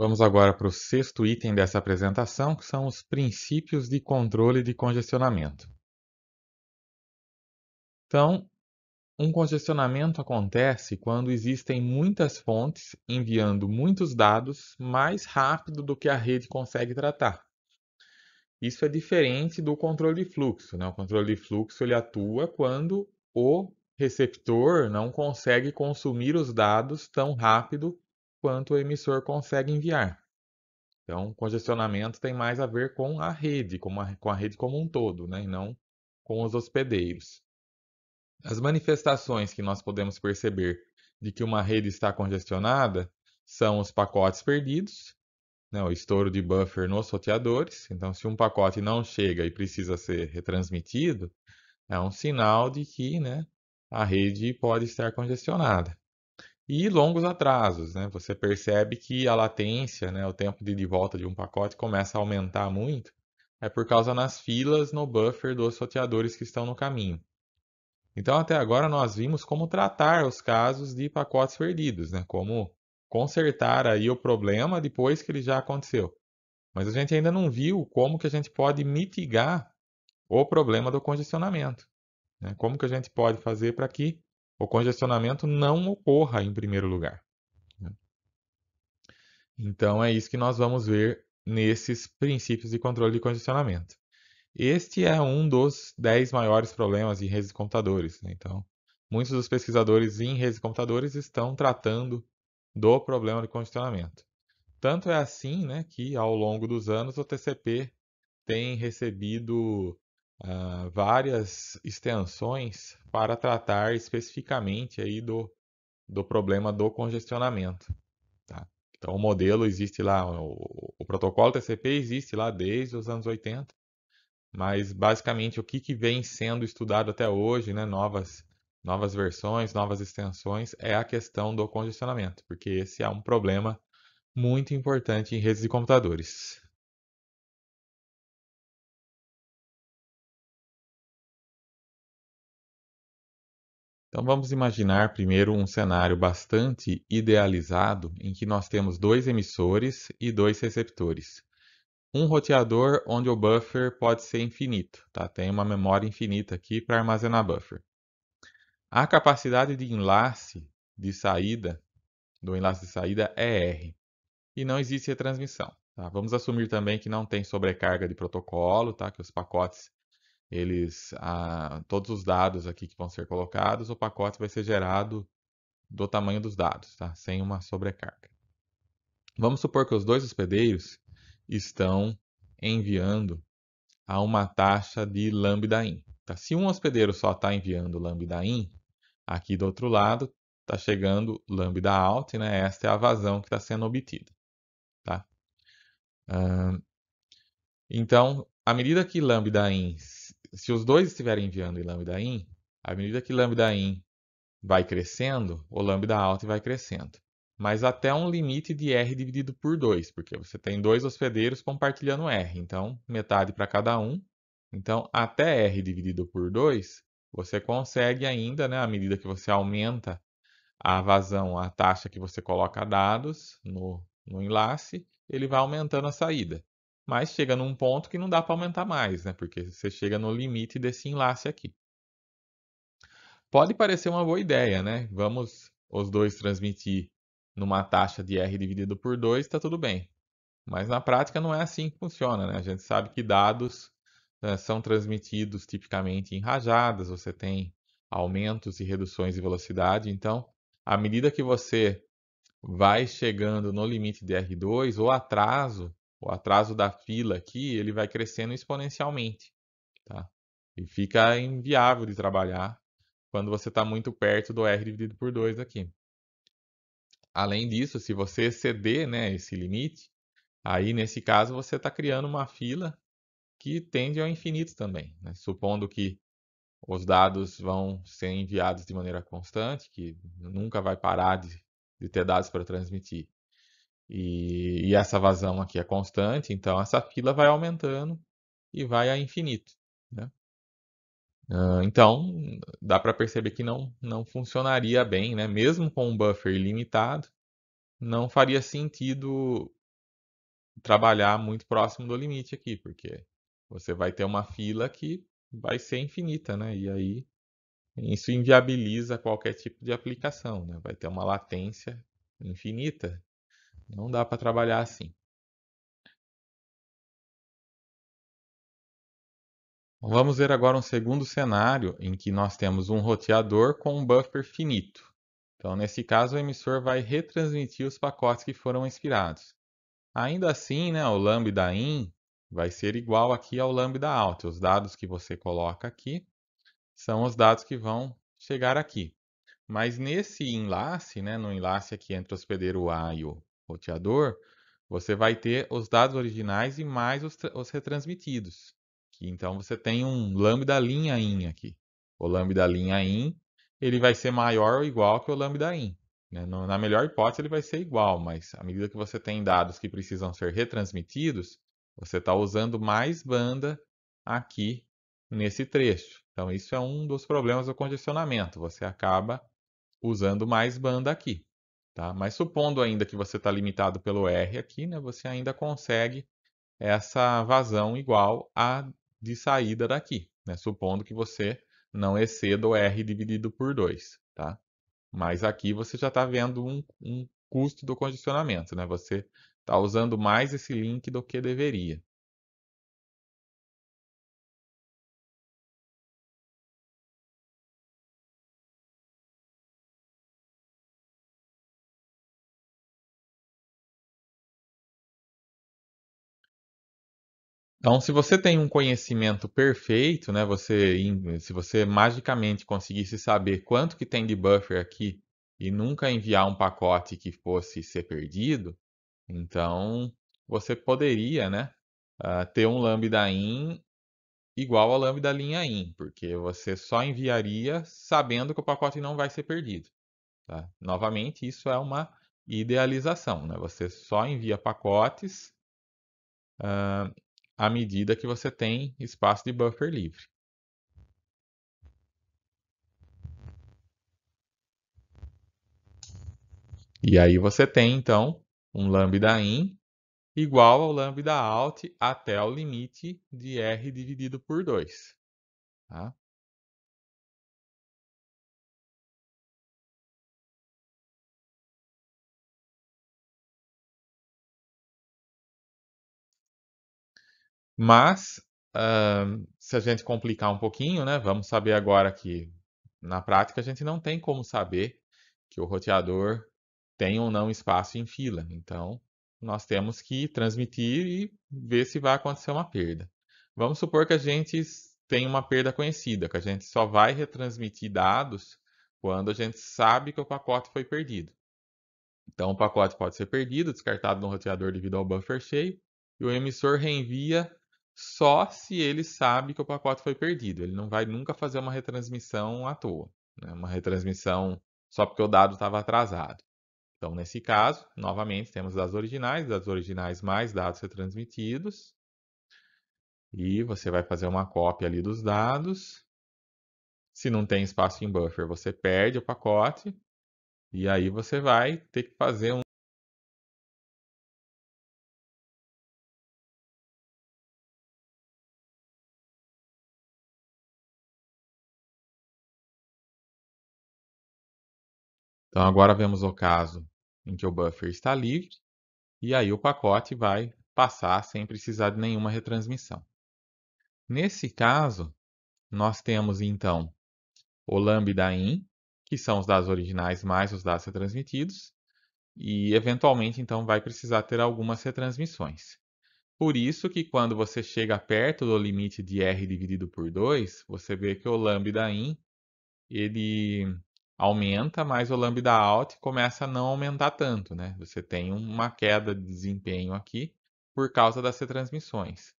Vamos agora para o sexto item dessa apresentação, que são os princípios de controle de congestionamento. Então, um congestionamento acontece quando existem muitas fontes enviando muitos dados mais rápido do que a rede consegue tratar. Isso é diferente do controle de fluxo, né? O controle de fluxo ele atua quando o receptor não consegue consumir os dados tão rápido quanto o emissor consegue enviar. Então, congestionamento tem mais a ver com a rede, com a rede como um todo, né? E não com os hospedeiros. As manifestações que nós podemos perceber de que uma rede está congestionada são os pacotes perdidos, né, o estouro de buffer nos roteadores. Então, se um pacote não chega e precisa ser retransmitido, é um sinal de que, né, a rede pode estar congestionada. E longos atrasos, né? Você percebe que a latência, né, o tempo de volta de um pacote começa a aumentar muito, é por causa nas filas no buffer dos roteadores que estão no caminho. Então, até agora nós vimos como tratar os casos de pacotes perdidos, né? Como consertar aí o problema depois que ele já aconteceu. Mas a gente ainda não viu como que a gente pode mitigar o problema do congestionamento, né? Como que a gente pode fazer para que o congestionamento não ocorra em primeiro lugar, né? Então é isso que nós vamos ver nesses princípios de controle de congestionamento. Este é um dos 10 maiores problemas em redes de computadores, né? Então, muitos dos pesquisadores em redes de computadores estão tratando do problema de congestionamento. Tanto é assim, né, que ao longo dos anos o TCP tem recebido várias extensões para tratar especificamente aí do problema do congestionamento. Tá? Então o modelo existe lá, o protocolo TCP existe lá desde os anos 80, mas basicamente o que vem sendo estudado até hoje, né, novas versões, novas extensões, é a questão do congestionamento, porque esse é um problema muito importante em redes de computadores. Então vamos imaginar primeiro um cenário bastante idealizado em que nós temos dois emissores e dois receptores. Um roteador onde o buffer pode ser infinito, tá? Tem uma memória infinita aqui para armazenar buffer. A capacidade de enlace de saída, do enlace de saída é R, e não existe retransmissão. Tá? Vamos assumir também que não tem sobrecarga de protocolo, tá? Que os pacotes, todos os dados aqui que vão ser colocados, o pacote vai ser gerado do tamanho dos dados, tá? Sem uma sobrecarga. Vamos supor que os dois hospedeiros estão enviando a uma taxa de lambda in. Tá? Se um hospedeiro só está enviando lambda in, aqui do outro lado está chegando lambda out, né? Esta é a vazão que está sendo obtida. Tá? Então, à medida que lambda in, se os dois estiverem enviando em lambda in, à medida que lambda in vai crescendo, o lambda out vai crescendo. Mas até um limite de R dividido por 2, porque você tem dois hospedeiros compartilhando R, então metade para cada um. Então, até R dividido por 2, você consegue ainda, né, à medida que você aumenta a vazão, a taxa que você coloca dados no enlace, ele vai aumentando a saída. Mas chega num ponto que não dá para aumentar mais, né, porque você chega no limite desse enlace aqui. Pode parecer uma boa ideia, né? Vamos os dois transmitir numa taxa de R dividido por 2, está tudo bem. Mas na prática não é assim que funciona, né? A gente sabe que dados são transmitidos tipicamente em rajadas, você tem aumentos e reduções de velocidade, então, à medida que você vai chegando no limite de R2, o atraso da fila aqui, ele vai crescendo exponencialmente, tá? E fica inviável de trabalhar quando você está muito perto do R dividido por 2 aqui. Além disso, se você exceder, né, esse limite, aí nesse caso você está criando uma fila que tende ao infinito também, né? Supondo que os dados vão ser enviados de maneira constante, que nunca vai parar de ter dados para transmitir. E essa vazão aqui é constante, então essa fila vai aumentando e vai a infinito, né? Então, dá para perceber que não funcionaria bem, né? Mesmo com um buffer ilimitado, não faria sentido trabalhar muito próximo do limite aqui, porque você vai ter uma fila que vai ser infinita, né? E aí isso inviabiliza qualquer tipo de aplicação, né? Vai ter uma latência infinita. Não dá para trabalhar assim. Vamos ver agora um segundo cenário em que nós temos um roteador com um buffer finito. Então, nesse caso, o emissor vai retransmitir os pacotes que foram expirados. Ainda assim, né, o lambda in vai ser igual aqui ao lambda out. Os dados que você coloca aqui são os dados que vão chegar aqui. Mas nesse enlace, né, no enlace aqui entre o hospedeiro A e o roteador, você vai ter os dados originais e mais os retransmitidos. Então você tem um lambda linha in aqui. O lambda linha in ele vai ser maior ou igual que o lambda in. Né? Na melhor hipótese ele vai ser igual, mas à medida que você tem dados que precisam ser retransmitidos, você está usando mais banda aqui nesse trecho. Então isso é um dos problemas do congestionamento. Você acaba usando mais banda aqui, tá? Mas supondo ainda que você está limitado pelo R aqui, né, você ainda consegue essa vazão igual à de saída daqui, né? Supondo que você não exceda o R dividido por 2, tá? Mas aqui você já está vendo um custo do condicionamento, né? Você está usando mais esse link do que deveria. Então, se você tem um conhecimento perfeito, né, se você magicamente conseguisse saber quanto que tem de buffer aqui e nunca enviar um pacote que fosse ser perdido, então você poderia, né, ter um lambda in igual ao lambda linha in, porque você só enviaria sabendo que o pacote não vai ser perdido, tá? Novamente, isso é uma idealização, né? Você só envia pacotes à medida que você tem espaço de buffer livre. E aí você tem, então, um lambda in igual ao lambda out até o limite de R dividido por 2. Tá? Mas, se a gente complicar um pouquinho, né, vamos saber agora que, na prática, a gente não tem como saber que o roteador tem ou não espaço em fila. Então, nós temos que transmitir e ver se vai acontecer uma perda. Vamos supor que a gente tem uma perda conhecida, que a gente só vai retransmitir dados quando a gente sabe que o pacote foi perdido. Então, o pacote pode ser perdido, descartado no roteador devido ao buffer cheio, e o emissor reenvia só se ele sabe que o pacote foi perdido. Ele não vai nunca fazer uma retransmissão à toa, né? Uma retransmissão só porque o dado estava atrasado. Então, nesse caso, novamente, temos dados originais mais dados retransmitidos, e você vai fazer uma cópia ali dos dados. Se não tem espaço em buffer, você perde o pacote, e aí você vai ter que fazer um. Então, agora vemos o caso em que o buffer está livre, e aí o pacote vai passar sem precisar de nenhuma retransmissão. Nesse caso, nós temos então o lambda in, que são os dados originais mais os dados retransmitidos, e eventualmente então vai precisar ter algumas retransmissões. Por isso que quando você chega perto do limite de R dividido por 2, você vê que o lambda in ele aumenta, mas o lambda out começa a não aumentar tanto, né? Você tem uma queda de desempenho aqui por causa das retransmissões.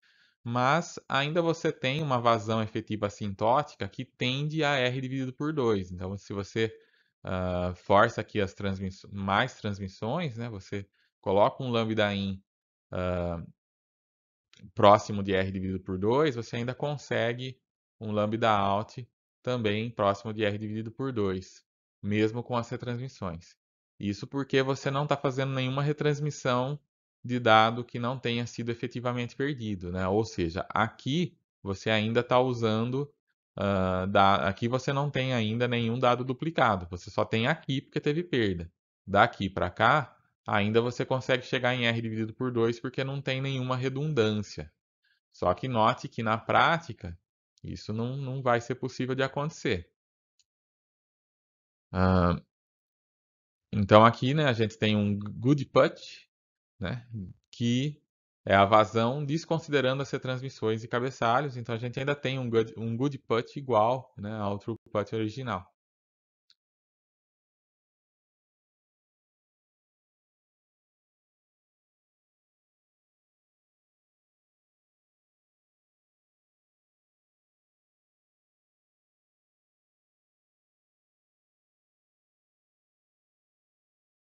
Mas ainda você tem uma vazão efetiva assintótica que tende a R dividido por 2. Então, se você força aqui mais transmissões, né? Você coloca um lambda in próximo de R dividido por 2, você ainda consegue um lambda out também próximo de R dividido por 2, mesmo com as retransmissões. Isso porque você não está fazendo nenhuma retransmissão de dado que não tenha sido efetivamente perdido, né? Ou seja, aqui você ainda está usando, aqui você não tem ainda nenhum dado duplicado, você só tem aqui porque teve perda. Daqui para cá, ainda você consegue chegar em R dividido por 2 porque não tem nenhuma redundância. Só que note que na prática, isso não vai ser possível de acontecer. Ah, então aqui, né, a gente tem um good put, né, que é a vazão desconsiderando as retransmissões e cabeçalhos. Então a gente ainda tem um good put igual, né, ao true put original.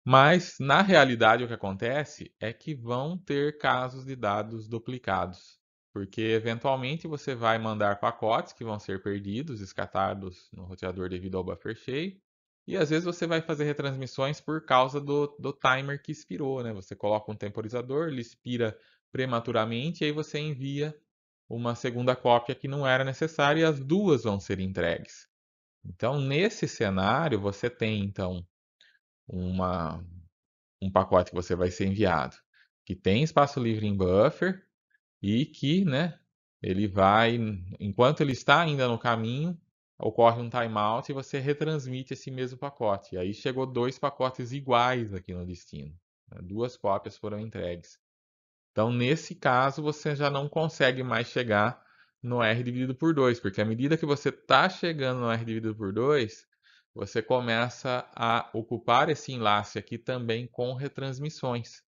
Mas, na realidade, o que acontece é que vão ter casos de dados duplicados, porque eventualmente você vai mandar pacotes que vão ser perdidos, descartados no roteador devido ao buffer cheio, e às vezes você vai fazer retransmissões por causa do timer que expirou, né? Você coloca um temporizador, ele expira prematuramente, e aí você envia uma segunda cópia que não era necessária e as duas vão ser entregues. Então, nesse cenário, você tem então uma um pacote que você vai ser enviado, que tem espaço livre em buffer e que, né, ele vai, enquanto ele está ainda no caminho, ocorre um timeout e você retransmite esse mesmo pacote. E aí chegou dois pacotes iguais aqui no destino, né? Duas cópias foram entregues. Então, nesse caso, você já não consegue mais chegar no R dividido por 2, porque à medida que você está chegando no R dividido por 2, você começa a ocupar esse enlace aqui também com retransmissões.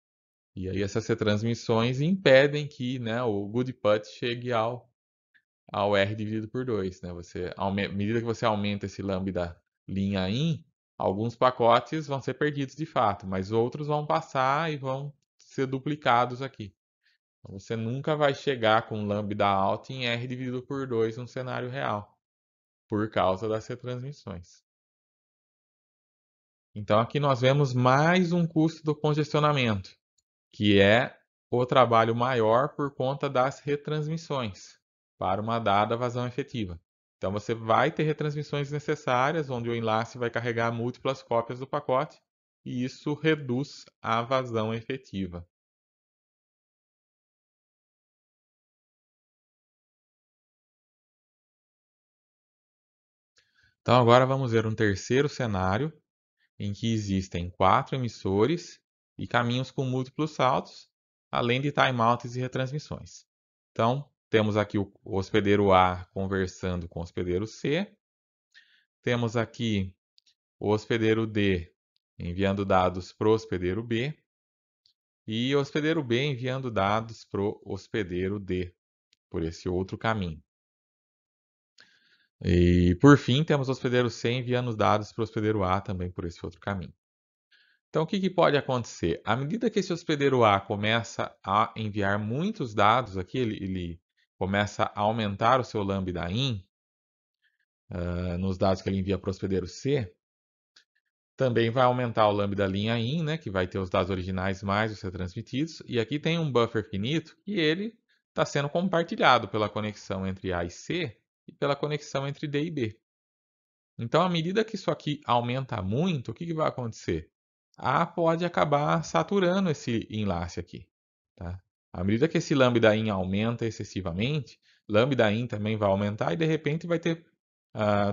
E aí essas retransmissões impedem que, né, o good put chegue ao R dividido por 2. Né? À medida que você aumenta esse lambda linha in, alguns pacotes vão ser perdidos de fato, mas outros vão passar e vão ser duplicados aqui. Então, você nunca vai chegar com lambda alta em R dividido por 2 no cenário real, por causa das retransmissões. Então aqui nós vemos mais um custo do congestionamento, que é o trabalho maior por conta das retransmissões para uma dada vazão efetiva. Então você vai ter retransmissões necessárias, onde o enlace vai carregar múltiplas cópias do pacote, e isso reduz a vazão efetiva. Então agora vamos ver um terceiro cenário, em que existem 4 emissores e caminhos com múltiplos saltos, além de timeouts e retransmissões. Então, temos aqui o hospedeiro A conversando com o hospedeiro C. Temos aqui o hospedeiro D enviando dados para o hospedeiro B. E o hospedeiro B enviando dados para o hospedeiro D, por esse outro caminho. E, por fim, temos o hospedeiro C enviando os dados para o hospedeiro A também por esse outro caminho. Então, o que pode acontecer? À medida que esse hospedeiro A começa a enviar muitos dados aqui, ele começa a aumentar o seu lambda in nos dados que ele envia para o hospedeiro C, também vai aumentar o lambda linha in, né, que vai ter os dados originais mais os retransmitidos, e aqui tem um buffer finito que ele está sendo compartilhado pela conexão entre A e C e pela conexão entre D e B. Então, à medida que isso aqui aumenta muito, o que vai acontecer? A pode acabar saturando esse enlace aqui. Tá? À medida que esse lambda in aumenta excessivamente, lambda in também vai aumentar e de repente vai ter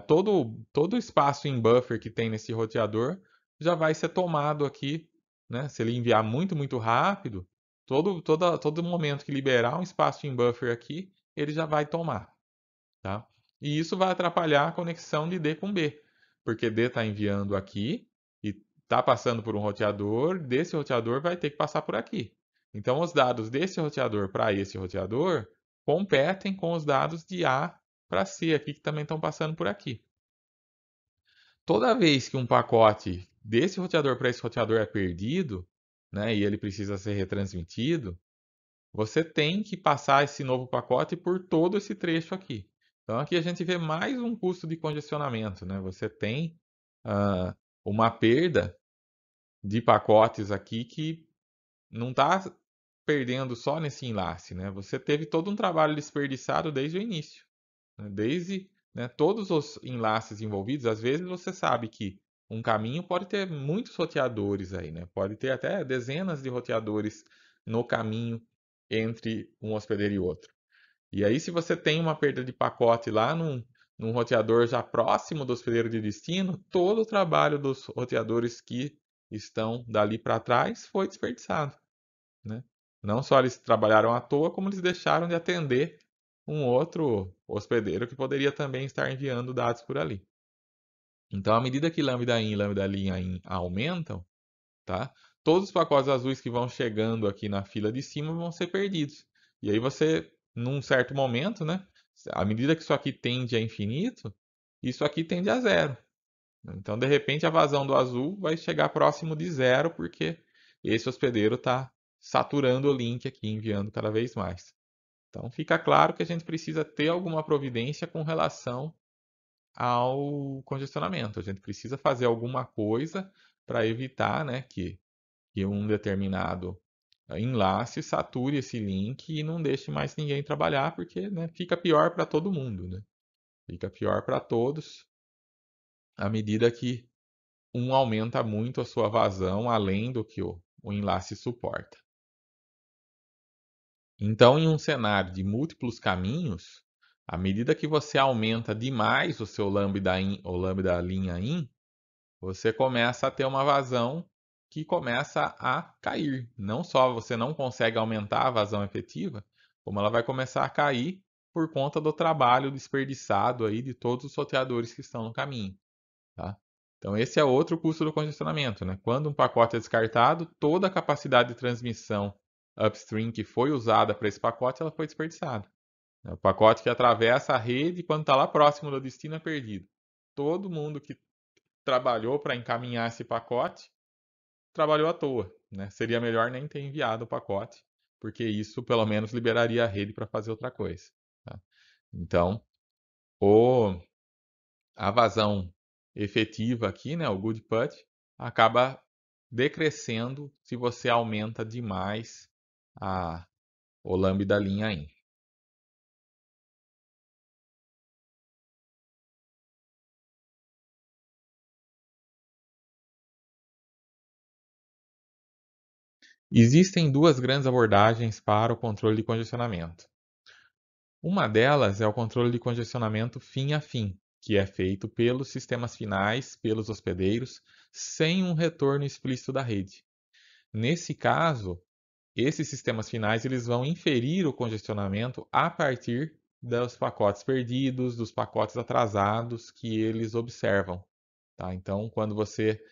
todo o espaço em buffer que tem nesse roteador já vai ser tomado aqui. Né? Se ele enviar muito, muito rápido, todo momento que liberar um espaço em buffer aqui, ele já vai tomar. Tá? E isso vai atrapalhar a conexão de D com B, porque D está enviando aqui e está passando por um roteador, desse roteador vai ter que passar por aqui. Então, os dados desse roteador para esse roteador competem com os dados de A para C aqui, que também estão passando por aqui. Toda vez que um pacote desse roteador para esse roteador é perdido, né, e ele precisa ser retransmitido, você tem que passar esse novo pacote por todo esse trecho aqui. Então aqui a gente vê mais um custo de congestionamento, né? Você tem uma perda de pacotes aqui que não está perdendo só nesse enlace, né? Você teve todo um trabalho desperdiçado desde o início, né? Desde, né, todos os enlaces envolvidos, às vezes você sabe que um caminho pode ter muitos roteadores aí, né? Pode ter até dezenas de roteadores no caminho entre um hospedeiro e outro. E aí, se você tem uma perda de pacote lá num roteador já próximo do hospedeiro de destino, todo o trabalho dos roteadores que estão dali para trás foi desperdiçado, né? Não só eles trabalharam à toa, como eles deixaram de atender um outro hospedeiro que poderia também estar enviando dados por ali. Então, à medida que lambda in e lambda in aumentam, tá? Todos os pacotes azuis que vão chegando aqui na fila de cima vão ser perdidos. E aí você, num certo momento, né? À medida que isso aqui tende a infinito, isso aqui tende a zero. Então, de repente, a vazão do azul vai chegar próximo de zero, porque esse hospedeiro está saturando o link aqui, enviando cada vez mais. Então, fica claro que a gente precisa ter alguma providência com relação ao congestionamento. A gente precisa fazer alguma coisa para evitar, né, que um determinado enlace sature esse link e não deixe mais ninguém trabalhar, porque, né, fica pior para todo mundo, né? Fica pior para todos à medida que um aumenta muito a sua vazão além do que o enlace suporta. Então, em um cenário de múltiplos caminhos, à medida que você aumenta demais o seu lambda in ou lambda linha in, você começa a ter uma vazão que começa a cair. Não só você não consegue aumentar a vazão efetiva, como ela vai começar a cair por conta do trabalho desperdiçado aí de todos os roteadores que estão no caminho, tá? Então esse é outro custo do congestionamento, né? Quando um pacote é descartado, toda a capacidade de transmissão upstream que foi usada para esse pacote, ela foi desperdiçada. O pacote que atravessa a rede, quando está lá próximo do destino, é perdido. Todo mundo que trabalhou para encaminhar esse pacote, trabalhou à toa, né? Seria melhor nem ter enviado o pacote, porque isso pelo menos liberaria a rede para fazer outra coisa, tá? Então, o, a vazão efetiva aqui, né, o good put, acaba decrescendo se você aumenta demais a, o lambda linha in. Existem duas grandes abordagens para o controle de congestionamento. Uma delas é o controle de congestionamento fim a fim, que é feito pelos sistemas finais, pelos hospedeiros, sem um retorno explícito da rede. Nesse caso, esses sistemas finais eles vão inferir o congestionamento a partir dos pacotes perdidos, dos pacotes atrasados que eles observam, tá? Então, quando você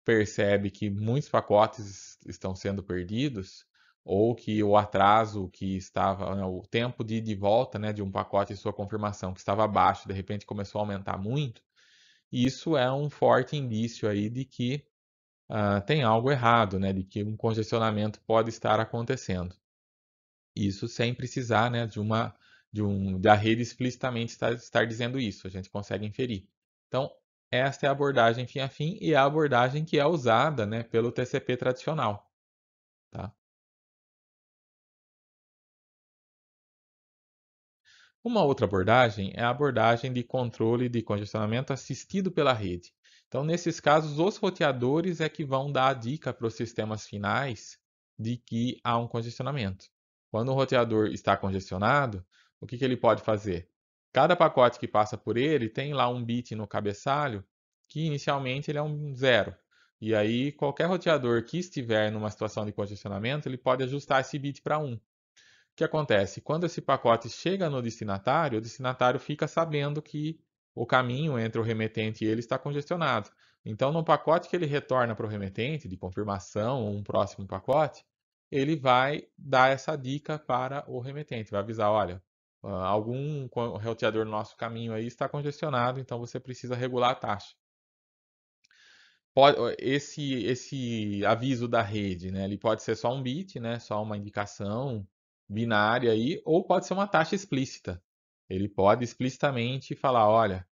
percebe que muitos pacotes estão sendo perdidos, ou que o atraso que estava, né, o tempo de volta, né, de um pacote e sua confirmação que estava baixo, de repente começou a aumentar muito, isso é um forte indício aí de que tem algo errado, né, de que um congestionamento pode estar acontecendo. Isso sem precisar, né, da rede explicitamente estar dizendo isso, a gente consegue inferir. Então, esta é a abordagem fim a fim e é a abordagem que é usada, né, pelo TCP tradicional, tá? Uma outra abordagem é a abordagem de controle de congestionamento assistido pela rede. Então, nesses casos, os roteadores é que vão dar a dica para os sistemas finais de que há um congestionamento. Quando o roteador está congestionado, o que ele pode fazer? Cada pacote que passa por ele tem lá um bit no cabeçalho que inicialmente ele é um zero. E aí, qualquer roteador que estiver numa situação de congestionamento, ele pode ajustar esse bit para 1. O que acontece? Quando esse pacote chega no destinatário, o destinatário fica sabendo que o caminho entre o remetente e ele está congestionado. Então, no pacote que ele retorna para o remetente, de confirmação ou um próximo pacote, ele vai dar essa dica para o remetente, vai avisar, olha, algum roteador no nosso caminho aí está congestionado, então você precisa regular a taxa. Esse aviso da rede, né? Ele pode ser só um bit, né? Só uma indicação binária aí, ou pode ser uma taxa explícita. Ele pode explicitamente falar, olha,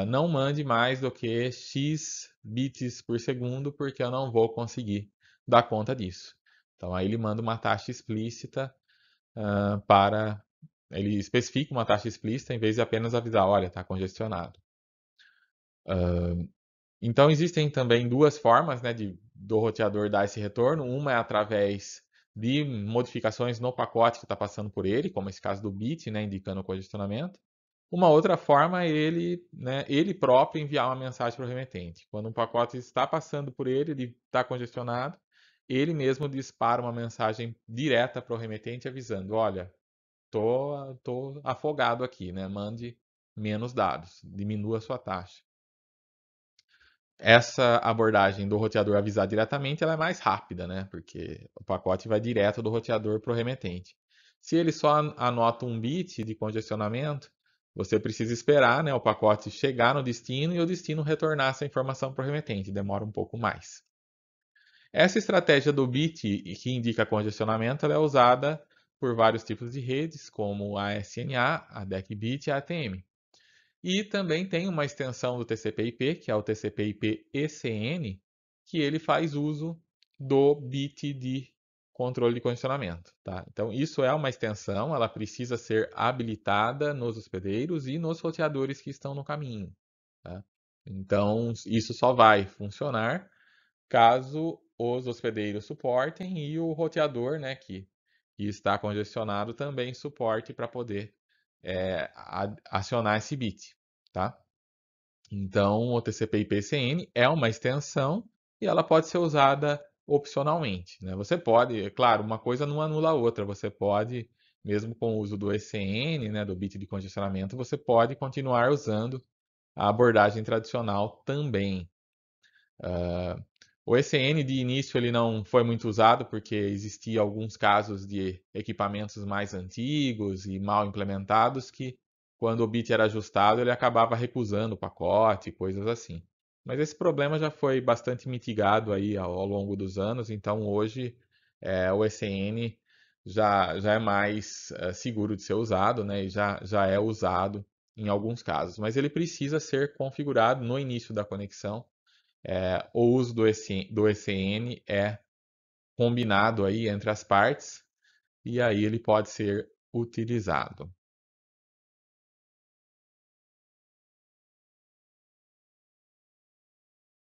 não mande mais do que X bits por segundo, porque eu não vou conseguir dar conta disso. Então aí ele manda uma taxa explícita para. Ele especifica uma taxa explícita em vez de apenas avisar, olha, está congestionado. Então existem também duas formas, né, do roteador dar esse retorno. Uma é através de modificações no pacote que está passando por ele, como esse caso do bit, né, indicando o congestionamento. Uma outra forma é ele, né, ele próprio enviar uma mensagem para o remetente. Quando um pacote está passando por ele, ele está congestionado, ele mesmo dispara uma mensagem direta para o remetente avisando, olha, tô afogado aqui, né? Mande menos dados, diminua a sua taxa. Essa abordagem do roteador avisar diretamente, ela é mais rápida, né? Porque o pacote vai direto do roteador para o remetente. Se ele só anota um bit de congestionamento, você precisa esperar, né, o pacote chegar no destino e o destino retornar essa informação para o remetente. Demora um pouco mais. Essa estratégia do bit que indica congestionamento, ela é usada por vários tipos de redes, como a SNA, a DECBit e a ATM. E também tem uma extensão do TCP/IP, que é o TCP/IP ECN, que ele faz uso do bit de controle de condicionamento, tá? Então, isso é uma extensão, ela precisa ser habilitada nos hospedeiros e nos roteadores que estão no caminho, tá? Então, isso só vai funcionar caso os hospedeiros suportem e o roteador, né, que está congestionado também suporte para poder acionar esse bit, tá? Então, o TCP/IP-CN é uma extensão e ela pode ser usada opcionalmente, né? Você pode, é claro, uma coisa não anula a outra. Você pode, mesmo com o uso do ECN, né, do bit de congestionamento, você pode continuar usando a abordagem tradicional também. O ECN de início ele não foi muito usado porque existia alguns casos de equipamentos mais antigos e mal implementados que, quando o bit era ajustado, ele acabava recusando o pacote, coisas assim. Mas esse problema já foi bastante mitigado aí ao longo dos anos, então hoje o ECN já é mais seguro de ser usado, né, e já é usado em alguns casos. Mas ele precisa ser configurado no início da conexão. O uso do ECN é combinado aí entre as partes e aí ele pode ser utilizado.